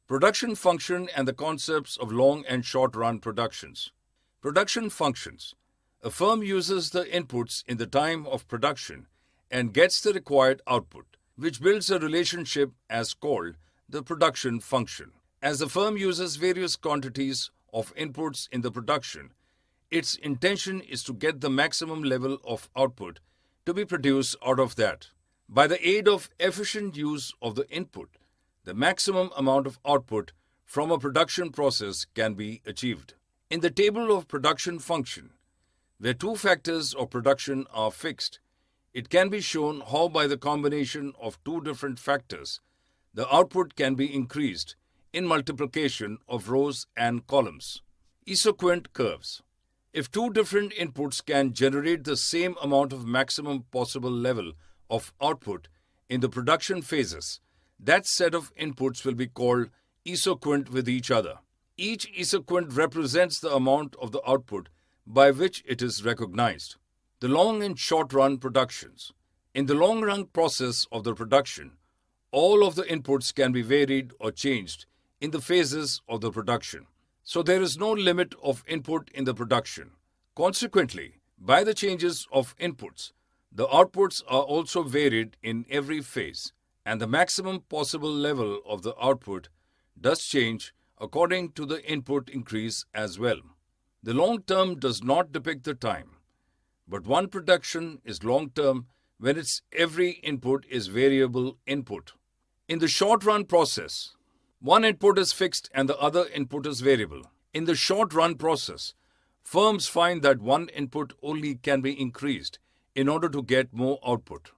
Production function and the concepts of long and short-run productions. Production functions. A firm uses the inputs in the time of production and gets the required output, which builds a relationship as called the production function. As the firm uses various quantities of inputs in the production, its intention is to get the maximum level of output to be produced out of that. By the aid of efficient use of the input, the maximum amount of output from a production process can be achieved. In the table of production function, where two factors of production are fixed, it can be shown how by the combination of two different factors, the output can be increased in multiplication of rows and columns. Isoquant curves. If two different inputs can generate the same amount of maximum possible level of output in the production phases, that set of inputs will be called isoquant with each other. Each isoquant represents the amount of the output by which it is recognized. The long and short run productions. In the long run process of the production, all of the inputs can be varied or changed in the phases of the production. So there is no limit of input in the production. Consequently, by the changes of inputs, the outputs are also varied in every phase, and the maximum possible level of the output does change according to the input increase as well. The long term does not depict the time, but one production is long term when its every input is variable input. In the short run process, one input is fixed and the other input is variable. In the short run process, firms find that one input only can be increased in order to get more output.